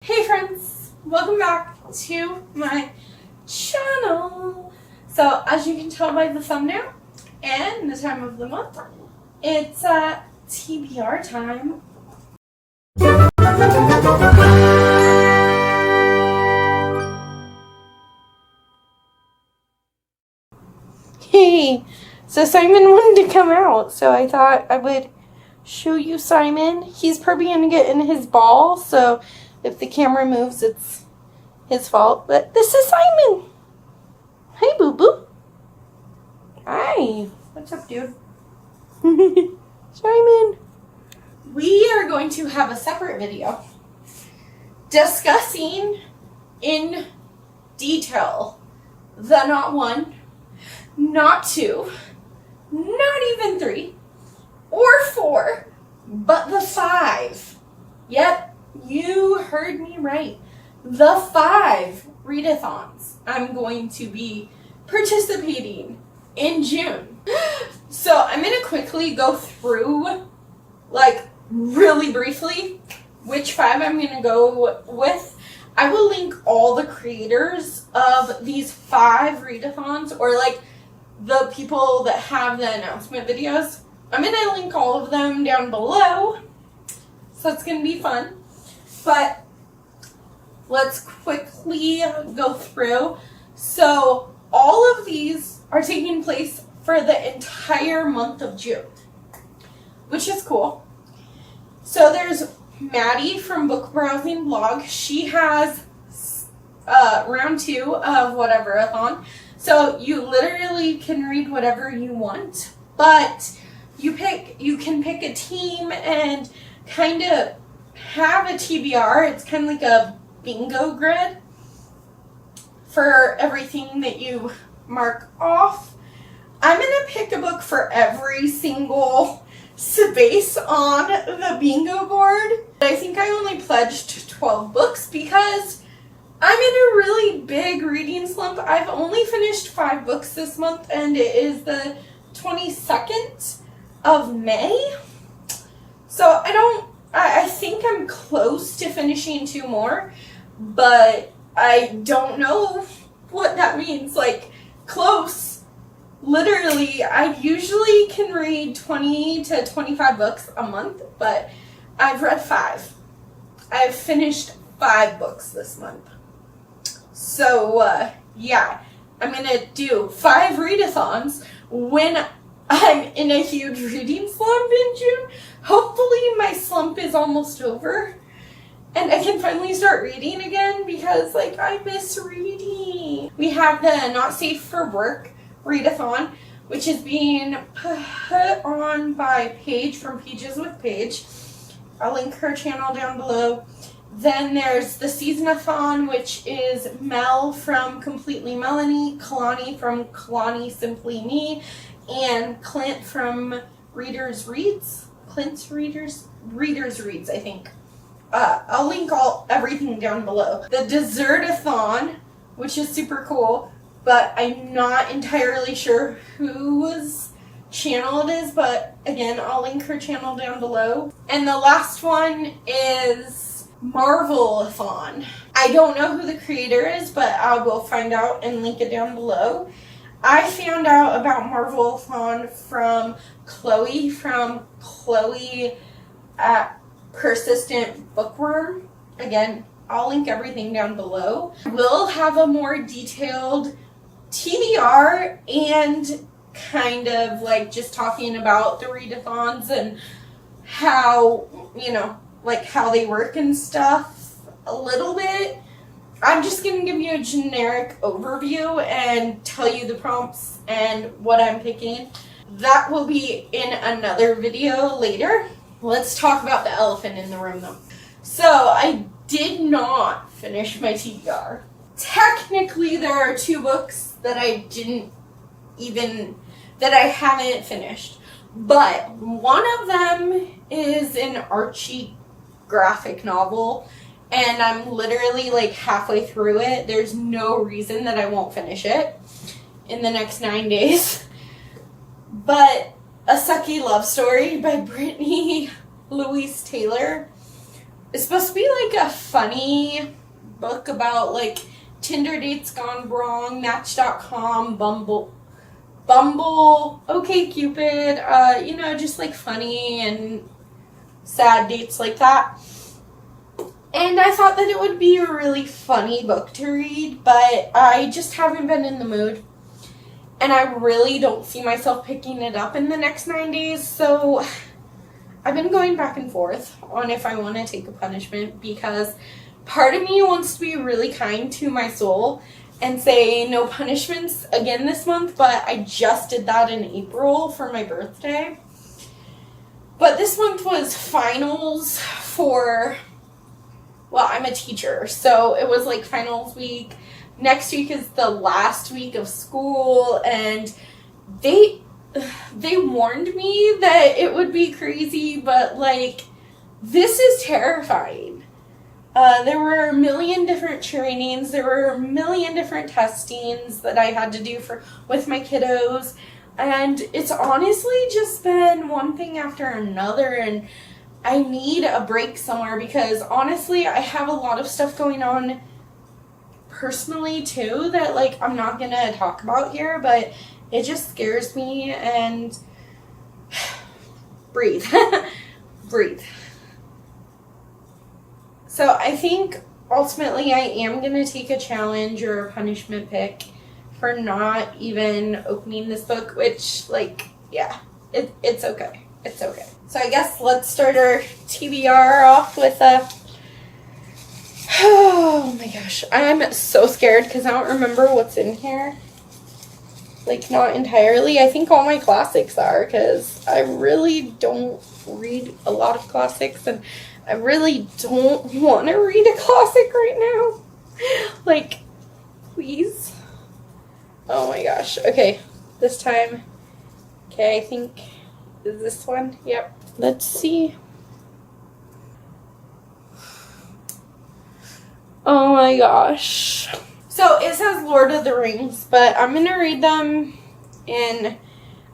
Hey friends, welcome back to my channel. So as you can tell by the thumbnail and the time of the month, it's TBR time. Hey, so Simon wanted to come out, so I thought I would show you Simon. He's probably going to get in his ball, so if the camera moves, it's his fault. But this is Simon. Hey, boo-boo. Hi. What's up, dude? Simon. We are going to have a separate video discussing in detail the not one, not two, not even three, or four, but the 5. Yep. You heard me right. The 5 readathons I'm going to be participating in June. So I'm going to quickly go through, really briefly, which 5 I'm going to go with. I will link all the creators of these 5 readathons, or the people that have the announcement videos. I'm going to link all of them down below. So it's going to be fun. But let's quickly go through. So all of these are taking place for the entire month of June, which is cool. So there's Maddie from Book Browsing Blog. She has round 2 of whatever-a-thon. So you literally can read whatever you want, but you can pick a team and kind of have a TBR. It's kind of like a bingo grid for everything that you mark off. I'm going to pick a book for every single space on the bingo board. I think I only pledged 12 books because I'm in a really big reading slump. I've only finished 5 books this month, and it is the 22nd of May. So I think I'm close to finishing 2 more, but I don't know what that means. Close. Literally, I usually can read 20 to 25 books a month, but I've read 5. I've finished 5 books this month. So, yeah, I'm going to do 5 readathons when I'm in a huge reading slump in June. Hopefully my slump is almost over and I can finally start reading again because I miss reading. We have the Not Safe for Work readathon, which is being put on by Paige from Pages with Paige. I'll link her channel down below. Then there's the Season-a-thon, which is Mel from Completely Melanie, Kalani from Kalani Simply Me, and Clint from Readers Reads. Clint's Readers Reads, I think. I'll link everything down below. The Dessert-a-thon, which is super cool, but I'm not entirely sure whose channel it is, but again, I'll link her channel down below. And the last one is Marvel-a-thon. I don't know who the creator is, but I will find out and link it down below. I found out about Marvel-a-thon from Chloe at Persistent Bookworm. Again, I'll link everything down below. We'll have a more detailed TBR and kind of just talking about the readathons and how, how they work and stuff a little bit. I'm just going to give you a generic overview and tell you the prompts and what I'm picking. That will be in another video later. Let's talk about the elephant in the room though. So I did not finish my TBR. Technically there are 2 books that I haven't finished. But one of them is an Archie graphic novel. And I'm literally halfway through it. There's no reason that I won't finish it in the next 9 days. But A Sucky Love Story by Brittany Louise Taylor It's supposed to be like a funny book about like Tinder dates gone wrong, Match.com, Bumble, OkCupid, just like funny and sad dates like that. And I thought that it would be a really funny book to read, but I just haven't been in the mood. And I really don't see myself picking it up in the next 9 days, so I've been going back and forth on if I want to take a punishment, because part of me wants to be really kind to my soul and say no punishments again this month, but I just did that in April for my birthday. But this month was finals for, well, I'm a teacher, so it was like finals week. Next week is the last week of school, and they warned me that it would be crazy, but like, this is terrifying. There were a million different trainings. There were a million different testings that I had to do with my kiddos. And it's honestly just been one thing after another. And I need a break somewhere, because honestly, I have a lot of stuff going on personally too that like I'm not going to talk about here, but it just scares me. And breathe. Breathe. So I think ultimately I am going to take a challenge or a punishment pick for not even opening this book, which, like, yeah, it's okay. It's okay. So I guess let's start our TBR off with a... Oh my gosh. I'm so scared because I don't remember what's in here. Like, not entirely. I think all my classics are, because I really don't read a lot of classics, and I really don't want to read a classic right now. Like, please. Oh my gosh. Okay, this time. Okay, I think, is this one? Yep. Let's see. Oh my gosh. So it says Lord of the Rings, but I'm going to read them in,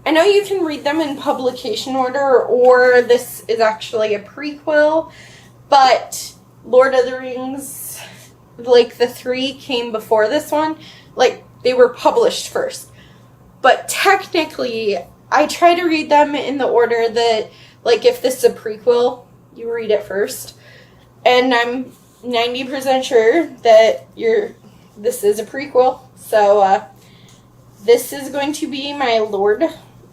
I know you can read them in publication order, or this is actually a prequel, but Lord of the Rings, like the 3 came before this one, like they were published first. But technically, I try to read them in the order that, like, if this is a prequel, you read it first. And I'm 90% sure that this is a prequel. So, this is going to be my Lord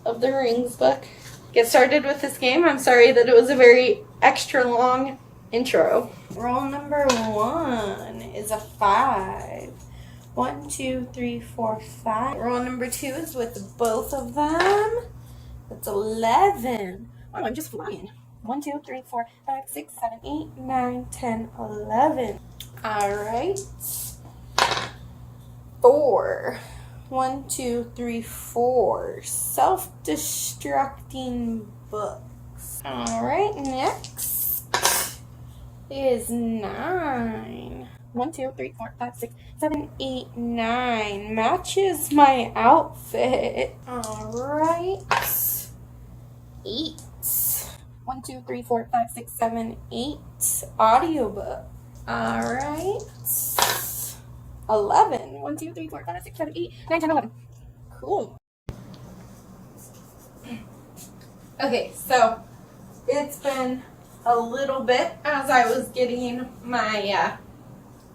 of the Rings book. Get started with this game. I'm sorry that it was a very extra long intro. Roll number 1 is a 5. 1, 2, 3, 4, 5. Roll number 2 is with both of them. That's 11. Oh, I'm just flying. 1, 2, 3, 4, 5, 6, 7, 8, 9, 10, 11. Alright. 4. 1, 2, 3, 4. Self-destructing books. Alright, next is 9. 1, 2, 3, 4, 5, 6, 7, 8, 9. Matches my outfit. Alright. 8. 1, 2, 3, 4, 5, 6, 7, 8. Audiobook. Alright. 11. 1, 2, 3, 4, 5, 6, 7, 8, 9, 10, 11. Cool. Okay, so it's been a little bit as I was getting my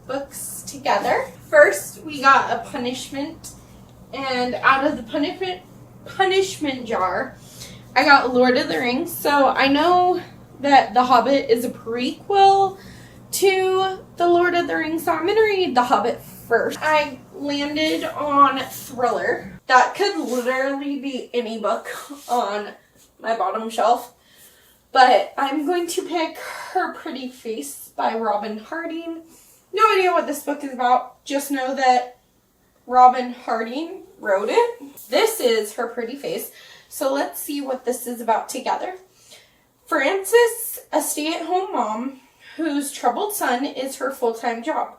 books together. First, we got a punishment, and out of the punishment jar, I got Lord of the Rings. So I know that The Hobbit is a prequel to The Lord of the Rings, so I'm going to read The Hobbit first. I landed on thriller. That could literally be any book on my bottom shelf, but I'm going to pick Her Pretty Face by Robin Harding. No idea what this book is about, just know that Robin Harding wrote it. This is Her Pretty Face, so let's see what this is about together. Frances, a stay-at-home mom whose troubled son is her full-time job,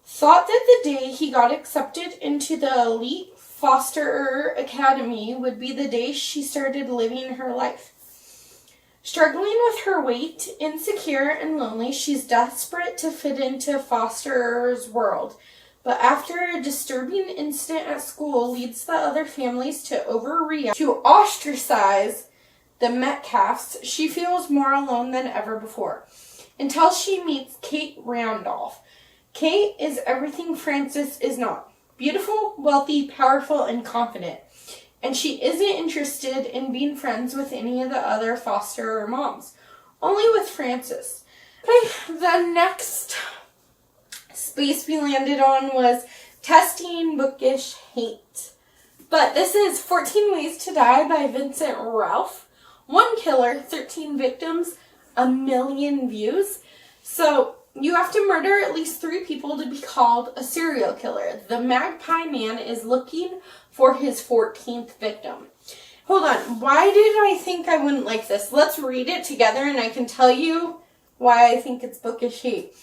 thought that the day he got accepted into the elite foster academy would be the day she started living her life. Struggling with her weight, insecure and lonely, she's desperate to fit into Foster's world. But after a disturbing incident at school leads the other families to overreact, to ostracize the Metcalfs, she feels more alone than ever before. Until she meets Kate Randolph. Kate is everything Frances is not. Beautiful, wealthy, powerful, and confident. And she isn't interested in being friends with any of the other foster moms. Only with Frances. Okay, the next space we landed on was Testing Bookish Hate. But this is 14 Ways to Die by Vincent Ralph. 1 killer, 13 victims, 1 million views. So you have to murder at least 3 people to be called a serial killer. The Magpie Man is looking for his 14th victim. Hold on. Why did I think I wouldn't like this? Let's read it together and I can tell you why I think it's bookish hate.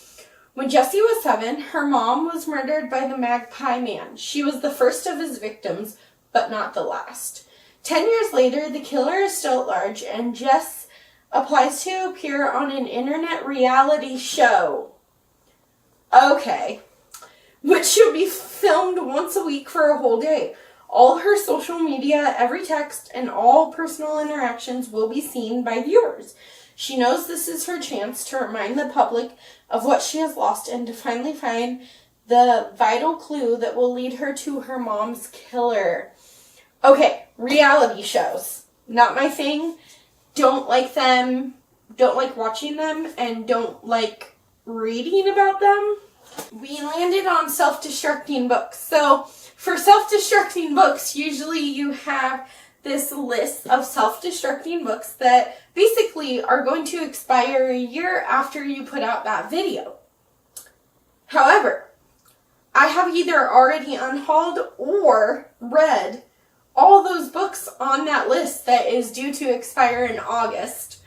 When Jessie was 7, her mom was murdered by the Magpie Man. She was the first of his victims, but not the last. 10 years later, the killer is still at large, and Jess applies to appear on an internet reality show. Okay. Which should be filmed once a week for a whole day. All her social media, every text, and all personal interactions will be seen by viewers. She knows this is her chance to remind the public of what she has lost and to finally find the vital clue that will lead her to her mom's killer. Okay, reality shows. Not my thing. Don't like them, don't like watching them, and don't like reading about them. We landed on self-destructing books. So for self-destructing books, usually you have this list of self-destructing books that basically are going to expire a year after you put out that video. However, I have either already unhauled or read all those books on that list that is due to expire in August.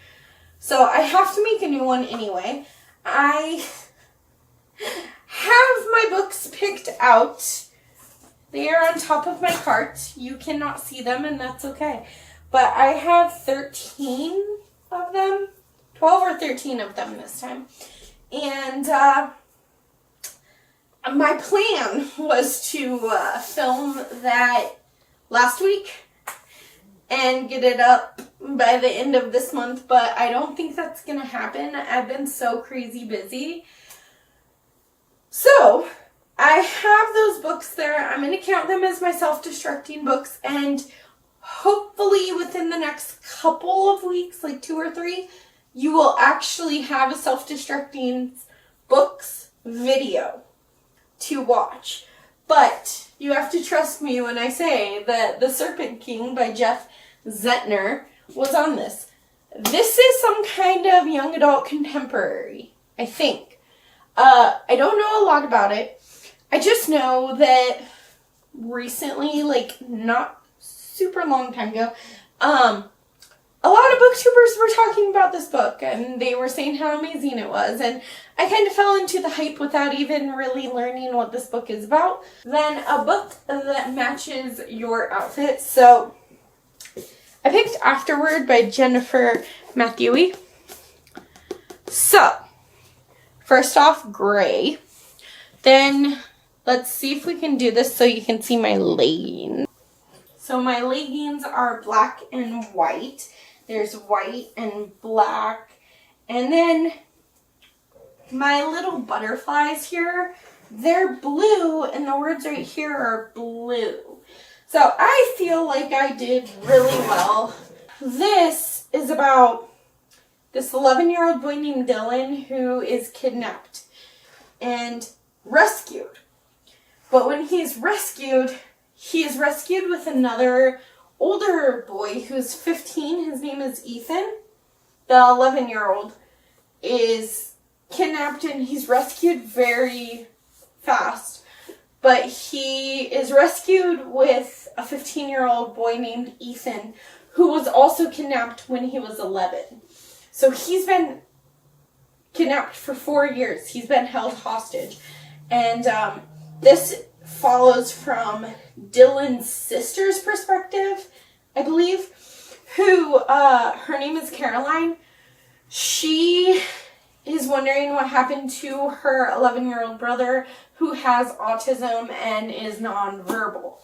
So I have to make a new one anyway. I have my books picked out. They are on top of my cart. You cannot see them, and that's okay. But I have 13 of them. 12 or 13 of them this time. And my plan was to film that last week and get it up by the end of this month, but I don't think that's going to happen. I've been so crazy busy. So I have those books there. I'm going to count them as my self-destructing books, and hopefully within the next couple of weeks, like 2 or 3, you will actually have a self-destructing books video to watch. But you have to trust me when I say that The Serpent King by Jeff Zettner was on this. This is some kind of young adult contemporary, I think. I don't know a lot about it. I just know that recently, like not super long time ago, a lot of booktubers were talking about this book, and they were saying how amazing it was, and I kind of fell into the hype without even really learning what this book is about. Then a book that matches your outfit. So I picked Afterward by Jennifer Matthewy. So first off, gray. Then let's see if we can do this so you can see my leggings. So my leggings are black and white. There's white and black. And then my little butterflies here, they're blue, and the words right here are blue. So I feel like I did really well. This is about this 11-year-old boy named Dylan who is kidnapped and rescued. But when he is rescued with another older boy who's 15. His name is Ethan. The 11-year-old is kidnapped and he's rescued very fast. But he is rescued with a 15-year-old boy named Ethan who was also kidnapped when he was 11. So he's been kidnapped for 4 years. He's been held hostage. And this follows from Dylan's sister's perspective, I believe, who, her name is Caroline, She is wondering what happened to her 11-year-old brother who has autism and is nonverbal.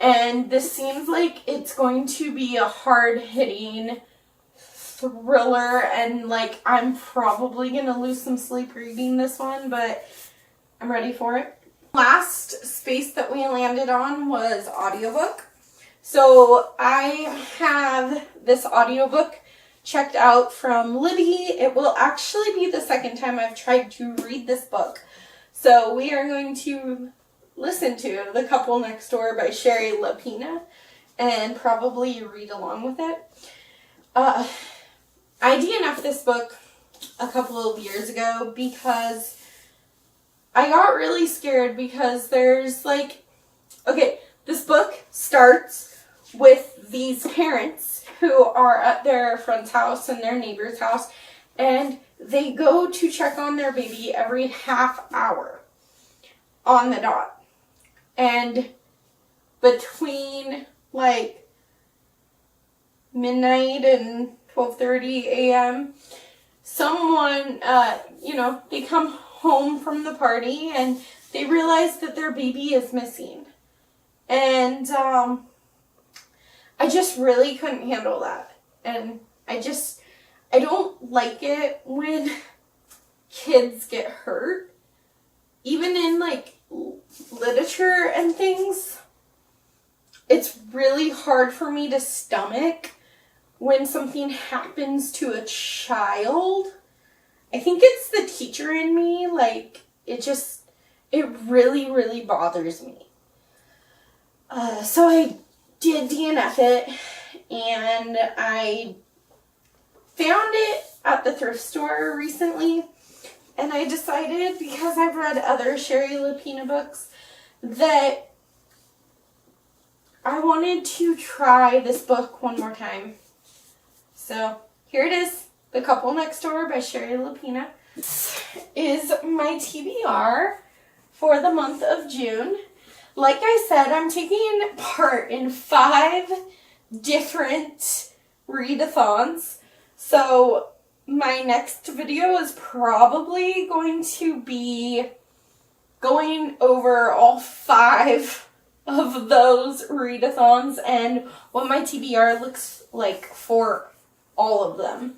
And this seems like it's going to be a hard-hitting thriller, and like I'm probably going to lose some sleep reading this one, but I'm ready for it. Last space that we landed on was audiobook. So I have this audiobook checked out from Libby. It will actually be the second time I've tried to read this book. So we are going to listen to The Couple Next Door by Sherry Lapina and probably read along with it. I DNF'd this book a couple of years ago because I got really scared because there's like, okay, this book starts with these parents who are at their friend's house and their neighbor's house, and they go to check on their baby every half hour on the dot. And between like midnight and 12:30 a.m., someone, they come home from the party and they realize that their baby is missing. And I just really couldn't handle that. And I don't like it when kids get hurt. Even in like literature and things, it's really hard for me to stomach when something happens to a child. I think it's the teacher in me, like, it really, really bothers me. So I did DNF it, and I found it at the thrift store recently, and I decided, because I've read other Sherry Lapina books, that I wanted to try this book one more time. So here it is, The Couple Next Door by Sherry Lapina. This is my TBR for the month of June. Like I said, I'm taking part in 5 different readathons. So my next video is probably going to be going over all 5 of those readathons and what my TBR looks like for all of them.